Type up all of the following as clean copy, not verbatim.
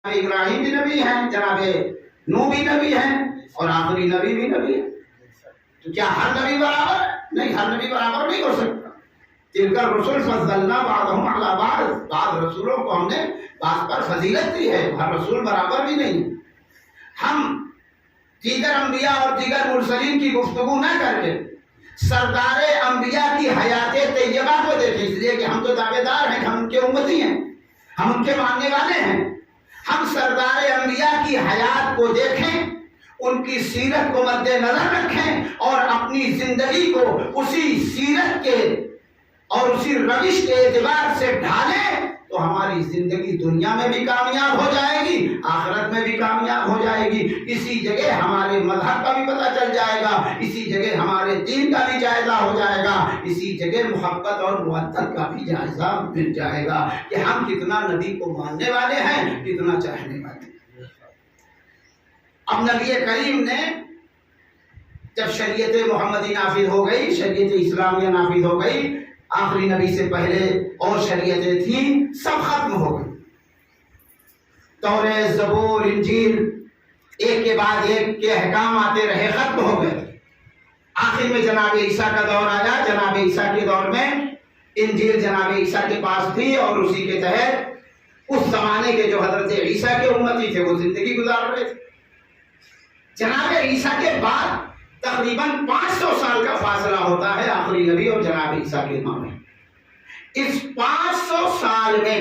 ابراہیم بھی نبی ہیں، جناب نوح بھی نبی ہیں، اور آخری نبی بھی نبی ہے۔ تو کیا ہر نبی برابر؟ نہیں، ہر نبی برابر نہیں ہو سکتا۔ تلک الرسل فضلنا بعضهم علی بعض، بعض رسولوں کو ہم نے بعض پر فضیلت دی ہے، ہر رسول برابر بھی نہیں۔ ہم دیگر انبیاء اور دیگر مرسلین کی گفتگو نہ کر کے سردار انبیاء کی حیات طیبہ کو دیکھیں، اس لیے کہ ہم تو دعوے دار ہیں، ہم ان کے امتی ہیں، ہم ان کے ماننے والے ہیں۔ ہم سردار انبیاء کی حیات کو دیکھیں، ان کی سیرت کو مد نظر رکھیں اور اپنی زندگی کو اسی سیرت کے اور اسی روش کے اعتبار سے ڈھالیں، تو ہماری زندگی دنیا میں بھی کامیاب ہو جائے گی، آخرت میں بھی کامیاب ہو جائے گی۔ اسی جگہ ہمارے مذہب کا بھی پتہ چل جائے گا، اسی جگہ ہمارے دین کا بھی جائزہ ہو جائے گا، اسی جگہ محبت اور مودت کا بھی جائزہ مل جائے گا کہ ہم کتنا نبی کو ماننے والے ہیں، کتنا چاہنے والے ہیں۔ اب نبی کریم نے جب شریعت محمدی نافذ ہو گئی، شریعت اسلامیہ نافذ ہو گئی، آخری نبی سے پہلے اور شریعتیں تھیں سب ختم ہو گئی، تورات، زبور، انجیل ایک کے بعد ایک کے احکام آتے رہے، ختم ہو گئے۔ آخر میں جناب عیسیٰ کا دور آیا۔ جناب عیسیٰ کے دور میں انجیل جناب عیسیٰ کے پاس تھی اور اسی کے تحت اس زمانے کے جو حضرت عیسیٰ کے امتی تھے وہ زندگی گزار رہے تھے۔ جناب عیسیٰ کے بعد تقریباً 500 سال کا فاصلہ ہوتا ہے آخری نبی اور جناب عیسیٰ کے ماں میں۔ اس 500 سال میں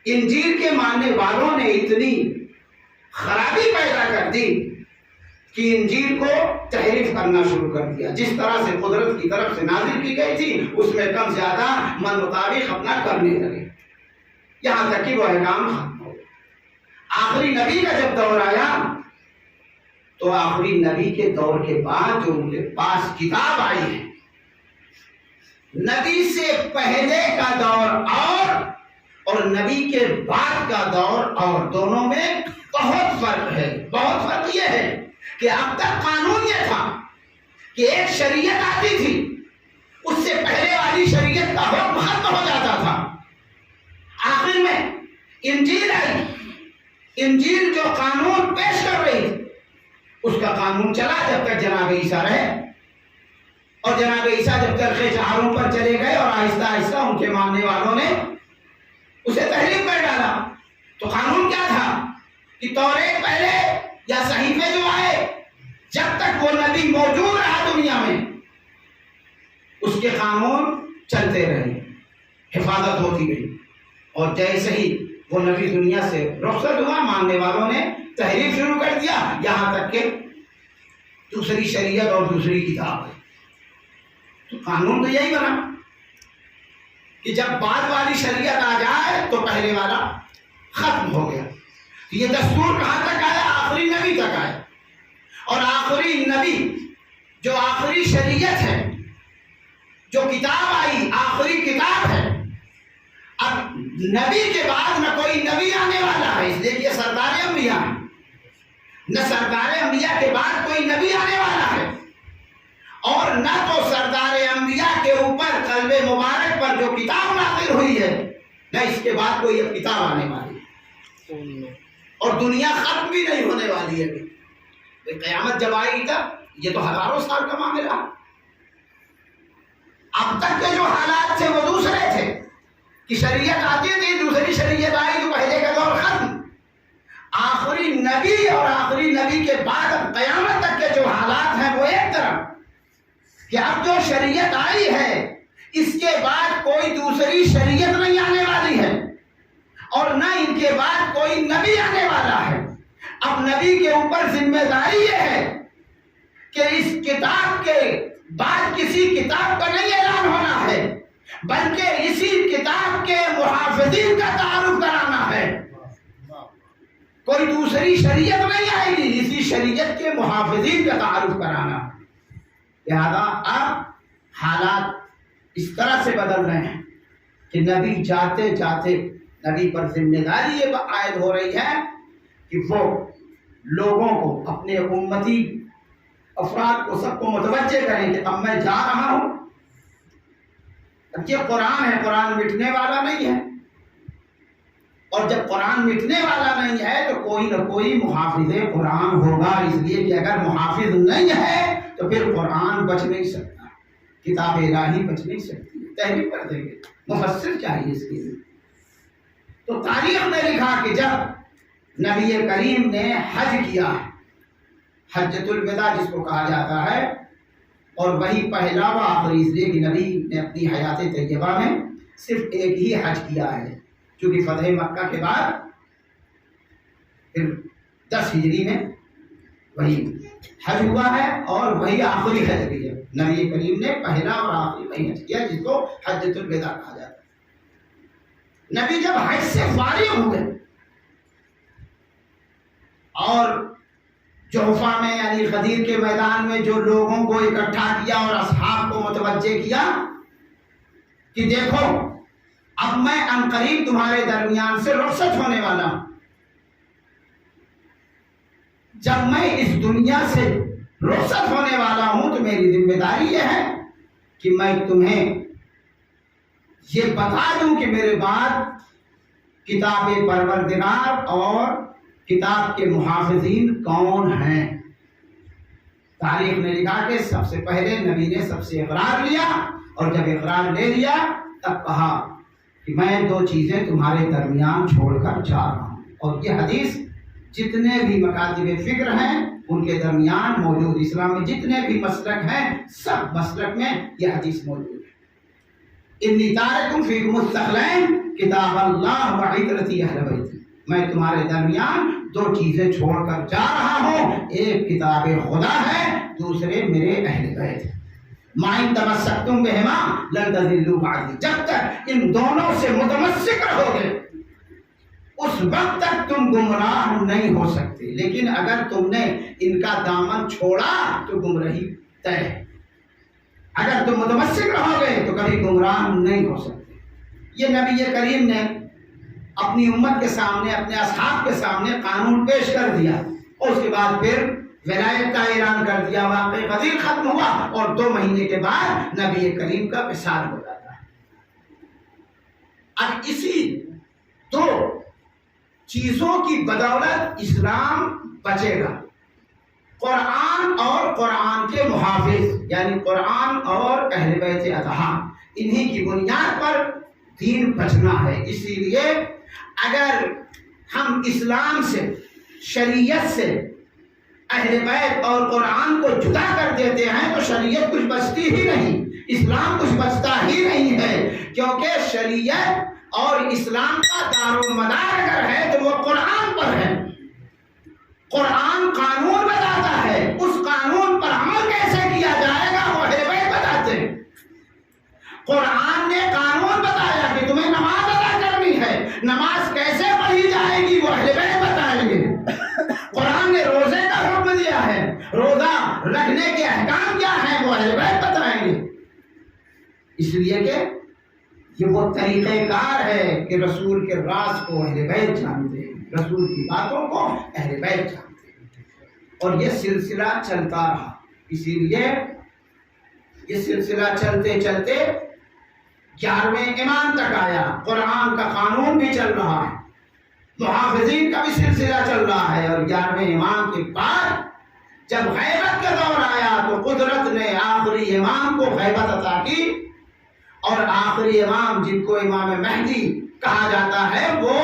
انجیل کے ماننے والوں نے اتنی خرابی پیدا کر دی کہ انجیل کو تحریف کرنا شروع کر دیا۔ جس طرح سے قدرت کی طرف سے نازل کی گئی تھی اس میں کم زیادہ من مطابق اپنا کرنے لگے، یہاں تک کہ وہ احکام ختم ہو گئے۔ آخری نبی کا جب دور آیا تو آخری نبی کے دور کے بعد جو ان کے پاس کتاب آئی ہے، نبی سے پہلے کا دور اور نبی کے بعد کا دور اور دونوں میں بہت فرق ہے۔ بہت فرق یہ ہے کہ اب تک قانون یہ تھا کہ ایک شریعت آتی تھی، اس سے پہلے والی شریعت کا حکم ختم ہو جاتا تھا۔ آخر میں انجیل آئی، انجیل جو قانون پیش کر رہی تھی اس کا قانون چلا جب تک جناب عیسیٰ رہے، اور جناب عیسیٰ جب چرخے چہاروں پر چلے گئے اور آہستہ آہستہ ان کے ماننے والوں نے اسے تحریف کر ڈالا۔ تو قانون کیا تھا کہ تورات پہلے یا صحیفے جو آئے، جب تک وہ نبی موجود رہا دنیا میں اس کے قانون چلتے رہے، حفاظت ہوتی گئی، اور جیسے ہی وہ نبی دنیا سے رخصت ہوا ماننے والوں نے تحریف شروع کر دیا، یہاں تک کہ دوسری شریعت اور دوسری کتاب ہے۔ تو قانون تو یہی بنا کہ جب بعد والی شریعت آ جائے تو پہلے والا ختم ہو گیا۔ یہ دستور کہاں تک آیا؟ آخری نبی تک آیا، اور آخری نبی جو آخری شریعت ہے، جو کتاب آئی آخری کتاب ہے۔ اب نبی کے بعد نہ کوئی نبی آنے والا ہے، اس لیے یہ سردار انبیاء ہے، نہ سردار انبیاء کے بعد کوئی نبی آنے والا ہے، اور نہ تو سردار انبیاء کے اوپر قلب مبارک پر جو کتاب نازل ہوئی ہے، نہ اس کے بعد کوئی اب کتاب آنے والی ہے، اور دنیا ختم بھی نہیں ہونے والی ہے۔ قیامت جب آئے گی تب، یہ تو ہزاروں سال کا معاملہ ہے۔ اب تک کے جو حالات تھے وہ دوسرے تھے کہ شریعت آتی تھی، دوسری شریعت آئی تو پہلے کا دور ختم۔ آخری نبی اور آخری نبی کے بعد اب قیامت تک کے جو حالات ہیں وہ ایک طرف کہ اب جو شریعت آئی ہے اس کے بعد کوئی دوسری شریعت نہیں آنے والی ہے، اور نہ ان کے بعد کوئی نبی آنے والا ہے۔ اب نبی کے اوپر ذمہ داری یہ ہے کہ اس کتاب کے بعد کسی کتاب کا نہیں اعلان ہونا ہے، بلکہ اسی کتاب کے محافظین کا تعارف کرانا ہے۔ کوئی دوسری شریعت نہیں آئے گی، اسی شریعت کے محافظین کا تعارف کرانا۔ لہذا اب حالات اس طرح سے بدل رہے ہیں کہ نبی جاتے جاتے نبی پر ذمہ داری یہ عائد ہو رہی ہے کہ وہ لوگوں کو، اپنے امتی افراد کو، سب کو متوجہ کریں کہ اب میں جا رہا ہوں۔ اب یہ قرآن ہے، قرآن مٹنے والا نہیں ہے، اور جب قرآن مٹنے والا نہیں ہے تو کوئی نہ کوئی محافظ قرآن ہوگا، اس لیے کہ اگر محافظ نہیں ہے تو پھر قرآن بچ نہیں سکتا، کتاب الہی بچ نہیں سکتی، تحریف کر دیں گے، مفسر چاہیے اس کے لیے۔ تو تاریخ نے لکھا کہ جب نبی کریم نے حج کیا، حجۃ الوداع جس کو کہا جاتا ہے، اور وہی پہلا و آخری، اس لیے کہ نبی نے اپنی حیات طیبہ میں صرف ایک ہی حج کیا ہے، کیونکہ فتح مکہ کے بعد پھر 10 ہجری میں وہی حج ہوا ہے، اور وہی آخری حج بھی ہے۔ نبی کریم نے پہلا اور آخری وہی حج کیا جس کو حجۃ الوداع کہا جاتا ہے۔ نبی جب حج سے فارغ ہو گئے اور جوفہ میں یعنی غدیر کے میدان میں جو لوگوں کو اکٹھا کیا اور اصحاب کو متوجہ کیا کہ دیکھو اب میں عنقریب تمہارے درمیان سے رخصت ہونے والا ہوں، جب میں اس دنیا سے رخصت ہونے والا ہوں تو میری ذمہ داری یہ ہے کہ میں تمہیں یہ بتا دوں کہ میرے بعد کتاب پروردگار اور کتاب کے محافظین کون ہیں۔ تاریخ نے لکھا کہ سب سے پہلے نبی نے سب سے اقرار لیا، اور جب اقرار لے لیا تب کہا کہ میں 2 چیزیں تمہارے درمیان چھوڑ کر جا رہا ہوں، اور یہ حدیث جتنے بھی مکاتب فکر ہیں ان کے درمیان موجود، اسلام میں جتنے بھی مسلک ہیں سب مسلک میں یہ حدیث موجود ہے۔ انی تارکم فیکم الثقلین کتاب اللہ و عترتی اہل بیتی، میں تمہارے درمیان 2 چیزیں چھوڑ کر جا رہا ہوں، ایک کتاب خدا ہے، دوسرے میرے اہل بیت۔ ما ان تمسکتم بہما لن تضلوا بعدی، جب تک ان دونوں سے متمسک رہو گے اس وقت تک تم گمراہ نہیں ہو سکتے، لیکن اگر تم نے ان کا دامن چھوڑا تو گمراہی طے ہے۔ اگر تم متمسک رہو گے تو کبھی گمراہ نہیں ہو سکتے۔ یہ نبی کریم نے اپنی امت کے سامنے، اپنے اصحاب کے سامنے قانون پیش کر دیا، اور اس کے بعد پھر ولایت کا اعلان کر دیا، واقعہ غدیر ختم ہوا، اور 2 مہینے کے بعد نبی کریم کا وصال ہو جاتا ہے۔ اب اسی 2 چیزوں کی بدولت اسلام بچے گا، قرآن اور قرآن کے محافظ یعنی قرآن اور اہل بیت اطہار، انہی کی بنیاد پر دین بچنا ہے۔ اسی لیے اگر ہم اسلام سے، شریعت سے اہل بیت اور قرآن کو جدا کر دیتے ہیں تو شریعت کچھ بچتی ہی نہیں، اسلام کچھ بچتا ہی نہیں ہے، کیونکہ شریعت اور اسلام کا دارالمدار اگر ہے تو وہ قرآن پر ہے۔ قرآن قانون بتاتا ہے، اس قانون پر عمل کیسے کیا جائے گا وہ اہل بیت بتاتے ہیں۔ قرآن نے قانون بتایا کہ تمہیں نماز ادا کرنی ہے، نماز کیسے پڑھی جائے گی وہ اہل بیت بتائیں گے۔ قرآن نے روزے کا حکم دیا ہے، روزہ رکھنے کے احکام کیا ہیں وہ اہل بیت بتائیں گے۔ اس لیے کہ یہ وہ طریقہ کار ہے کہ رسول کے راز کو اہل بیت جانتے ہیں، رسول کی باتوں کو اہل بیت جانتے ہیں، اور یہ سلسلہ چلتا رہا۔ اسی لیے یہ سلسلہ چلتے چلتے 11ویں امام تک آیا، قرآن کا قانون بھی چل رہا ہے، محافظین کا بھی سلسلہ چل رہا ہے، اور 11ویں امام کے بعد جب غیبت کا دور آیا تو قدرت نے آخری امام کو غیبت عطا کی، اور آخری امام جن کو امام مہدی کہا جاتا ہے وہ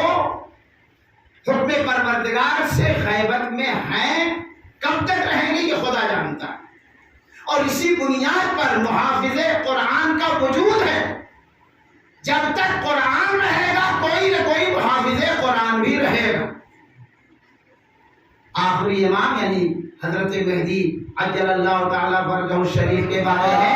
حکم پروردگار سے غیبت میں ہیں، کب تک رہیں گے یہ خدا جانتا ہے، اور اسی بنیاد پر محافظ قرآن کا وجود ہے۔ جب تک قرآن رہے گا کوئی نہ کوئی محافظ قرآن بھی رہے گا۔ آخری امام یعنی حضرت مہدی عجل اللہ تعالیٰ فرجہ الشریف کے بارے میں